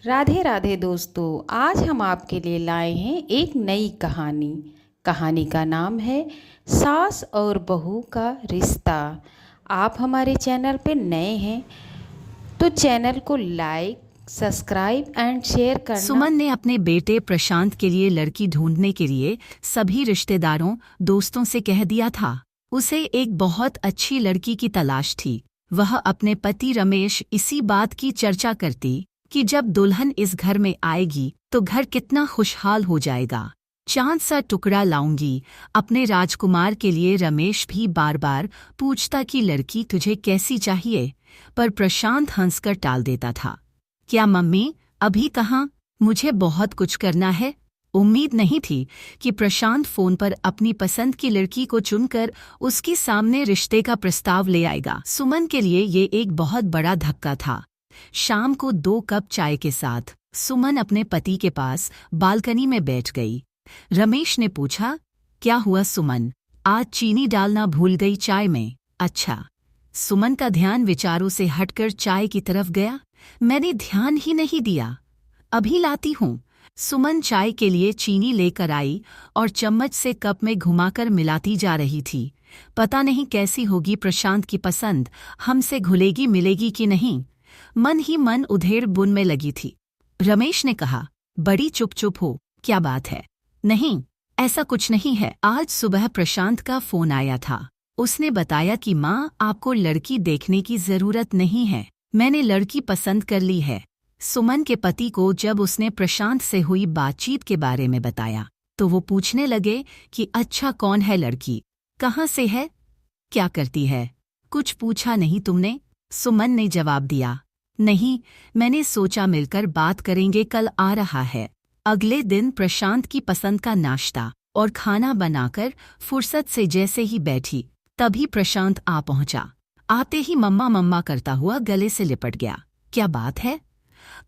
राधे राधे दोस्तों। आज हम आपके लिए लाए हैं एक नई कहानी। कहानी का नाम है सास और बहू का रिश्ता। आप हमारे चैनल पे नए हैं तो चैनल को लाइक सब्सक्राइब एंड शेयर करना। सुमन ने अपने बेटे प्रशांत के लिए लड़की ढूंढने के लिए सभी रिश्तेदारों दोस्तों से कह दिया था। उसे एक बहुत अच्छी लड़की की तलाश थी। वह अपने पति रमेश इसी बात की चर्चा करती कि जब दुल्हन इस घर में आएगी तो घर कितना खुशहाल हो जाएगा। चांद सा टुकड़ा लाऊंगी अपने राजकुमार के लिए। रमेश भी बार बार पूछता कि लड़की तुझे कैसी चाहिए, पर प्रशांत हंसकर टाल देता था। क्या मम्मी, अभी कहाँ, मुझे बहुत कुछ करना है। उम्मीद नहीं थी कि प्रशांत फोन पर अपनी पसंद की लड़की को चुनकर उसके सामने रिश्ते का प्रस्ताव ले आएगा। सुमन के लिए ये एक बहुत बड़ा धक्का था। शाम को 2 कप चाय के साथ सुमन अपने पति के पास बालकनी में बैठ गई। रमेश ने पूछा, क्या हुआ सुमन, आज चीनी डालना भूल गई चाय में? अच्छा। सुमन का ध्यान विचारों से हटकर चाय की तरफ गया। मैंने ध्यान ही नहीं दिया, अभी लाती हूँ। सुमन चाय के लिए चीनी लेकर आई और चम्मच से कप में घुमाकर मिलाती जा रही थी। पता नहीं कैसी होगी प्रशांत की पसंद, हमसे घुलेगी मिलेगी कि नहीं। मन ही मन उधेड़ बुन में लगी थी। रमेश ने कहा, बड़ी चुप चुप हो, क्या बात है? नहीं, ऐसा कुछ नहीं है। आज सुबह प्रशांत का फोन आया था। उसने बताया कि माँ, आपको लड़की देखने की जरूरत नहीं है, मैंने लड़की पसंद कर ली है। सुमन के पति को जब उसने प्रशांत से हुई बातचीत के बारे में बताया तो वो पूछने लगे कि अच्छा, कौन है लड़की, कहाँ से है, क्या करती है? कुछ पूछा नहीं तुमने? सुमन ने जवाब दिया, नहीं, मैंने सोचा मिलकर बात करेंगे, कल आ रहा है। अगले दिन प्रशांत की पसंद का नाश्ता और खाना बनाकर फुर्सत से जैसे ही बैठी तभी प्रशांत आ पहुंचा। आते ही मम्मा मम्मा करता हुआ गले से लिपट गया। क्या बात है,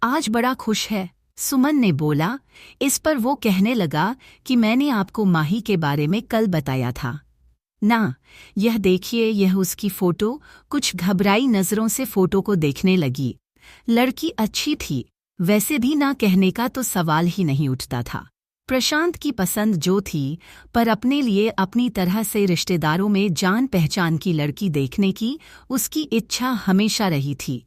आज बड़ा खुश है, सुमन ने बोला। इस पर वो कहने लगा कि मैंने आपको माही के बारे में कल बताया था ना, यह देखिए, यह उसकी फोटो। कुछ घबराई नजरों से फोटो को देखने लगी। लड़की अच्छी थी, वैसे भी ना कहने का तो सवाल ही नहीं उठता था। प्रशांत की पसंद जो थी, पर अपने लिए अपनी तरह से रिश्तेदारों में जान पहचान की लड़की देखने की उसकी इच्छा हमेशा रही थी।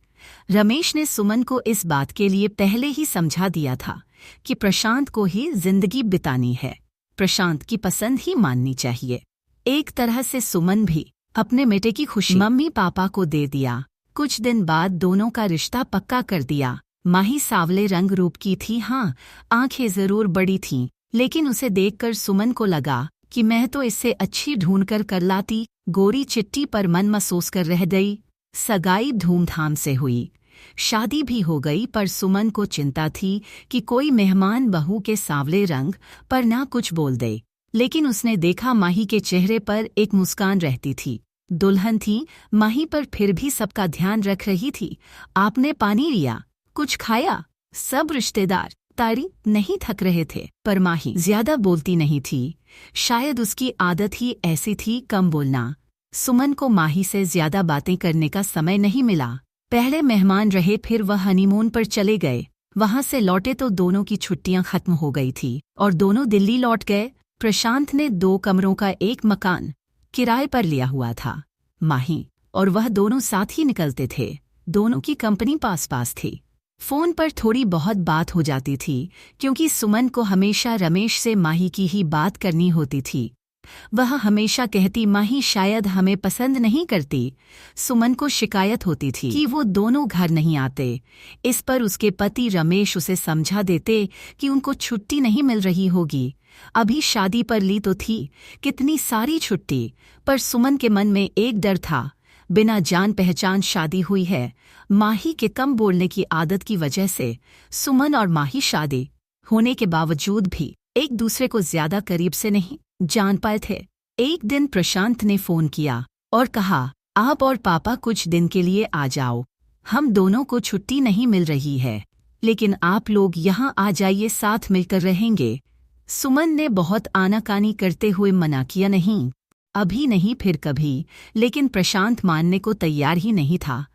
रमेश ने सुमन को इस बात के लिए पहले ही समझा दिया था कि प्रशांत को ही जिंदगी बितानी है, प्रशांत की पसंद ही माननी चाहिए। एक तरह से सुमन भी अपने बेटे की खुशी मम्मी पापा को दे दिया। कुछ दिन बाद दोनों का रिश्ता पक्का कर दिया। माही सावले रंग रूप की थी, हाँ, आंखें जरूर बड़ी थीं, लेकिन उसे देखकर सुमन को लगा कि मैं तो इससे अच्छी ढूंढकर कर लाती। गोरी चिट्टी पर मन महसूस कर रह गई। सगाई धूमधाम से हुई, शादी भी हो गई, पर सुमन को चिंता थी कि कोई मेहमान बहू के सांवले रंग पर ना कुछ बोल दे। लेकिन उसने देखा माही के चेहरे पर एक मुस्कान रहती थी। दुल्हन थी माही, पर फिर भी सबका ध्यान रख रही थी। आपने पानी लिया, कुछ खाया? सब रिश्तेदार तारी नहीं थक रहे थे, पर माही ज्यादा बोलती नहीं थी। शायद उसकी आदत ही ऐसी थी, कम बोलना। सुमन को माही से ज्यादा बातें करने का समय नहीं मिला। पहले मेहमान रहे, फिर वह हनीमून पर चले गए। वहां से लौटे तो दोनों की छुट्टियां खत्म हो गई थी और दोनों दिल्ली लौट गए। प्रशांत ने 2 कमरों का एक मकान किराए पर लिया हुआ था। माही और वह दोनों साथ ही निकलते थे। दोनों की कंपनी पास पास थी। फोन पर थोड़ी बहुत बात हो जाती थी, क्योंकि सुमन को हमेशा रमेश से माही की ही बात करनी होती थी। वह हमेशा कहती, माही शायद हमें पसंद नहीं करती। सुमन को शिकायत होती थी कि वो दोनों घर नहीं आते। इस पर उसके पति रमेश उसे समझा देते कि उनको छुट्टी नहीं मिल रही होगी। अभी शादी पर ली तो थी कितनी सारी छुट्टी, पर सुमन के मन में एक डर था, बिना जान पहचान शादी हुई है। माही के कम बोलने की आदत की वजह से सुमन और माही शादी होने के बावजूद भी एक दूसरे को ज्यादा करीब से नहीं जान पाए थे। एक दिन प्रशांत ने फोन किया और कहा, आप और पापा कुछ दिन के लिए आ जाओ, हम दोनों को छुट्टी नहीं मिल रही है, लेकिन आप लोग यहाँ आ जाइए, साथ मिलकर रहेंगे। सुमन ने बहुत आनाकानी करते हुए मना किया, नहीं, अभी नहीं, फिर कभी। लेकिन प्रशांत मानने को तैयार ही नहीं था।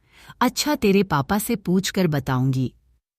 अच्छा, तेरे पापा से पूछकर बताऊंगी।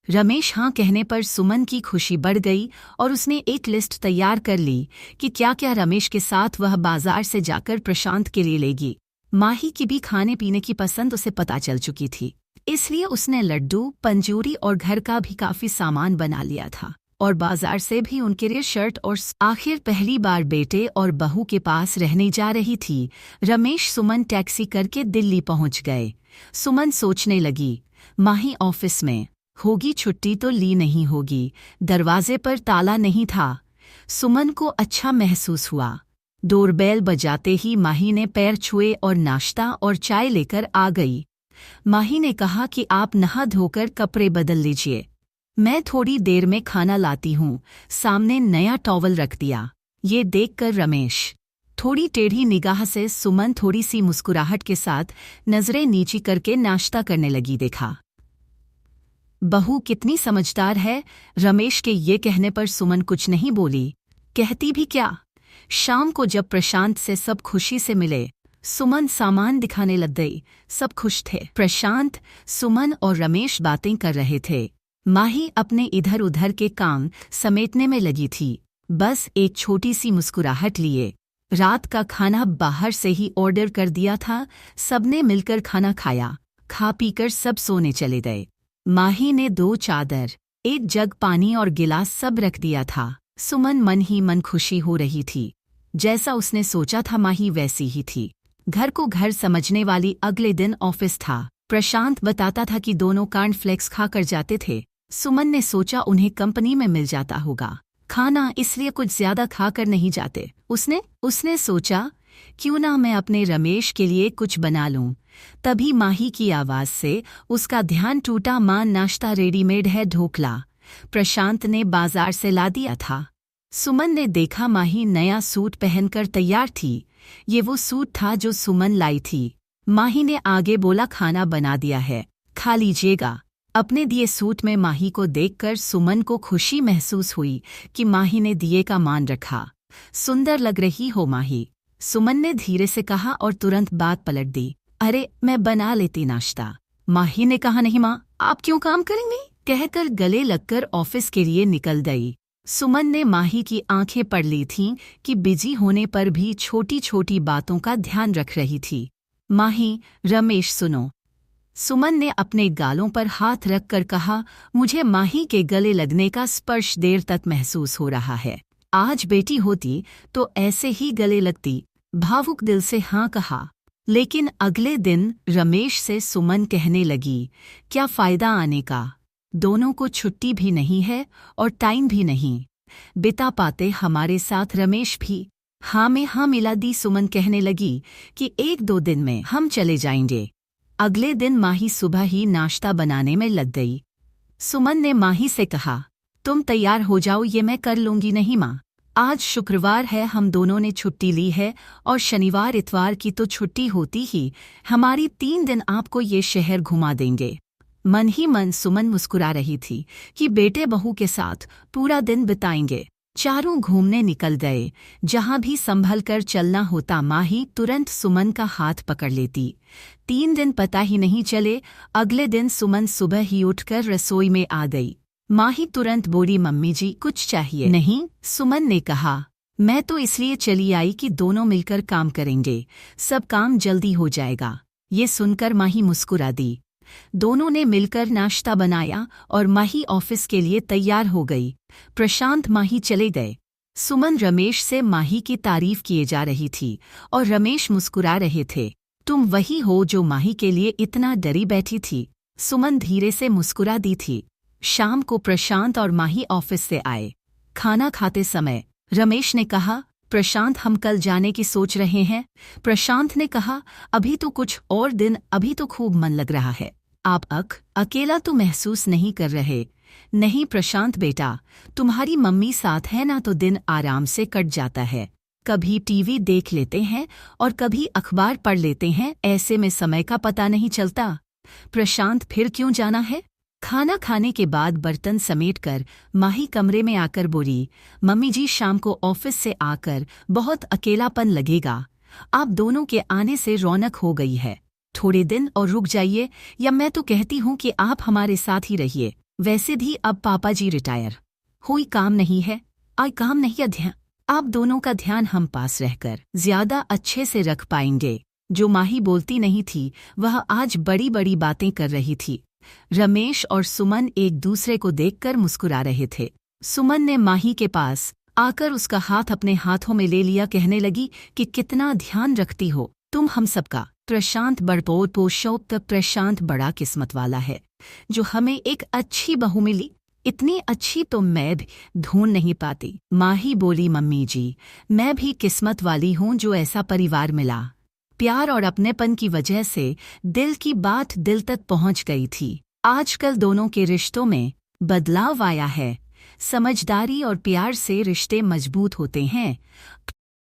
रमेश हाँ कहने पर सुमन की खुशी बढ़ गई और उसने एक लिस्ट तैयार कर ली कि क्या क्या रमेश के साथ वह बाजार से जाकर प्रशांत के लिए लेगी। माही की भी खाने पीने की पसंद उसे पता चल चुकी थी, इसलिए उसने लड्डू, पंजूरी और घर का भी काफी सामान बना लिया था और बाजार से भी उनके लिए शर्ट और आखिर पहली बार बेटे और बहू के पास रहने जा रही थी। रमेश सुमन टैक्सी करके दिल्ली पहुंच गए। सुमन सोचने लगी, माही ऑफिस में होगी, छुट्टी तो ली नहीं होगी। दरवाजे पर ताला नहीं था। सुमन को अच्छा महसूस हुआ। डोरबेल बजाते ही माही ने पैर छुए और नाश्ता और चाय लेकर आ गई। माही ने कहा कि आप नहा धोकर कपड़े बदल लीजिए, मैं थोड़ी देर में खाना लाती हूँ। सामने नया टॉवल रख दिया। ये देखकर रमेश थोड़ी टेढ़ी निगाह से सुमन थोड़ी सी मुस्कुराहट के साथ नजरें नीची करके नाश्ता करने लगी देखा। बहू कितनी समझदार है। रमेश के ये कहने पर सुमन कुछ नहीं बोली। कहती भी क्या। शाम को जब प्रशांत से सब खुशी से मिले, सुमन सामान दिखाने लग गई। सब खुश थे। प्रशांत, सुमन और रमेश बातें कर रहे थे। माही अपने इधर उधर के काम समेटने में लगी थी, बस एक छोटी सी मुस्कुराहट लिए। रात का खाना बाहर से ही ऑर्डर कर दिया था। सबने मिलकर खाना खाया। खा पीकर सब सोने चले गए। माही ने 2 चादर, 1 जग पानी और गिलास सब रख दिया था। सुमन मन ही मन खुशी हो रही थी। जैसा उसने सोचा था माही वैसी ही थी। घर को घर समझने वाली। अगले दिन ऑफिस था। प्रशांत बताता था कि दोनों कॉर्नफ्लेक्स खाकर जाते थे। सुमन ने सोचा उन्हें कंपनी में मिल जाता होगा खाना, इसलिए कुछ ज्यादा खाकर नहीं जाते। उसने सोचा क्यों ना मैं अपने रमेश के लिए कुछ बना लूं। तभी माही की आवाज से उसका ध्यान टूटा। मां, नाश्ता रेडीमेड है, ढोकला प्रशांत ने बाजार से ला दिया था। सुमन ने देखा माही नया सूट पहनकर तैयार थी। ये वो सूट था जो सुमन लाई थी। माही ने आगे बोला, खाना बना दिया है, खा लीजिएगा। अपने दिए सूट में माही को देखकर सुमन को खुशी महसूस हुई कि माही ने दिए का मान रखा। सुंदर लग रही हो माही, सुमन ने धीरे से कहा और तुरंत बात पलट दी। अरे मैं बना लेती नाश्ता। माही ने कहा, नहीं माँ, आप क्यों काम करेंगी, कहकर गले लगकर ऑफिस के लिए निकल गई। सुमन ने माही की आंखें पढ़ ली थीं कि बिजी होने पर भी छोटी छोटी बातों का ध्यान रख रही थी। माही, रमेश सुनो। सुमन ने अपने गालों पर हाथ रखकर कहा, मुझे माही के गले लगने का स्पर्श देर तक महसूस हो रहा है। आज बेटी होती तो ऐसे ही गले लगती। भावुक दिल से हाँ कहा। लेकिन अगले दिन रमेश से सुमन कहने लगी, क्या फायदा आने का, दोनों को छुट्टी भी नहीं है और टाइम भी नहीं बिता पाते हमारे साथ। रमेश भी हाँ में हाँ मिला दी। सुमन कहने लगी कि 1-2 दिन में हम चले जाएंगे। अगले दिन माही सुबह ही नाश्ता बनाने में लग गई। सुमन ने माही से कहा, तुम तैयार हो जाओ, ये मैं कर लूंगी। नहीं माँ, आज शुक्रवार है, हम दोनों ने छुट्टी ली है और शनिवार इतवार की तो छुट्टी होती ही हमारी। 3 दिन आपको ये शहर घुमा देंगे। मन ही मन सुमन मुस्कुरा रही थी कि बेटे बहू के साथ पूरा दिन बिताएंगे। चारों घूमने निकल गए। जहां भी संभल कर चलना होता माही तुरंत सुमन का हाथ पकड़ लेती। 3 दिन पता ही नहीं चले। अगले दिन सुमन सुबह ही उठकर रसोई में आ गई। माही तुरंत बोली, मम्मी जी कुछ चाहिए? नहीं, सुमन ने कहा, मैं तो इसलिए चली आई कि दोनों मिलकर काम करेंगे, सब काम जल्दी हो जाएगा। ये सुनकर माही मुस्कुरा दी। दोनों ने मिलकर नाश्ता बनाया और माही ऑफिस के लिए तैयार हो गई। प्रशांत माही चले गए। सुमन रमेश से माही की तारीफ किए जा रही थी और रमेश मुस्कुरा रहे थे। तुम वही हो जो माही के लिए इतना डरी बैठी थी। सुमन धीरे से मुस्कुरा दी थी। शाम को प्रशांत और माही ऑफिस से आए। खाना खाते समय रमेश ने कहा, प्रशांत हम कल जाने की सोच रहे हैं। प्रशांत ने कहा, अभी तो कुछ और दिन, अभी तो खूब मन लग रहा है। आप अकेला तो महसूस नहीं कर रहे? नहीं प्रशांत बेटा, तुम्हारी मम्मी साथ है ना, तो दिन आराम से कट जाता है। कभी टीवी देख लेते हैं और कभी अखबार पढ़ लेते हैं, ऐसे में समय का पता नहीं चलता। प्रशांत फिर क्यों जाना है? खाना खाने के बाद बर्तन समेटकर माही कमरे में आकर बोली, मम्मी जी शाम को ऑफिस से आकर बहुत अकेलापन लगेगा। आप दोनों के आने से रौनक हो गई है। थोड़े दिन और रुक जाइए, या मैं तो कहती हूँ कि आप हमारे साथ ही रहिए। वैसे भी अब पापा जी रिटायर हुई, काम नहीं है, काम नहीं अध्ययन। आप दोनों का ध्यान हम पास रहकर ज्यादा अच्छे से रख पाएंगे। जो माही बोलती नहीं थी वह आज बड़ी बड़ी बातें कर रही थी। रमेश और सुमन एक दूसरे को देखकर मुस्कुरा रहे थे। सुमन ने माही के पास आकर उसका हाथ अपने हाथों में ले लिया, कहने लगी कि कितना ध्यान रखती हो तुम हम सबका। प्रशांत बड़पोर पोशोक तक प्रशांत बड़ा किस्मत वाला है जो हमें एक अच्छी बहू मिली। इतनी अच्छी तो मैं भी ढूंढ नहीं पाती। माही बोली, मम्मी जी मैं भी किस्मत वाली हूँ जो ऐसा परिवार मिला। प्यार और अपनेपन की वजह से दिल की बात दिल तक पहुँच गई थी। आजकल दोनों के रिश्तों में बदलाव आया है। समझदारी और प्यार से रिश्ते मजबूत होते हैं।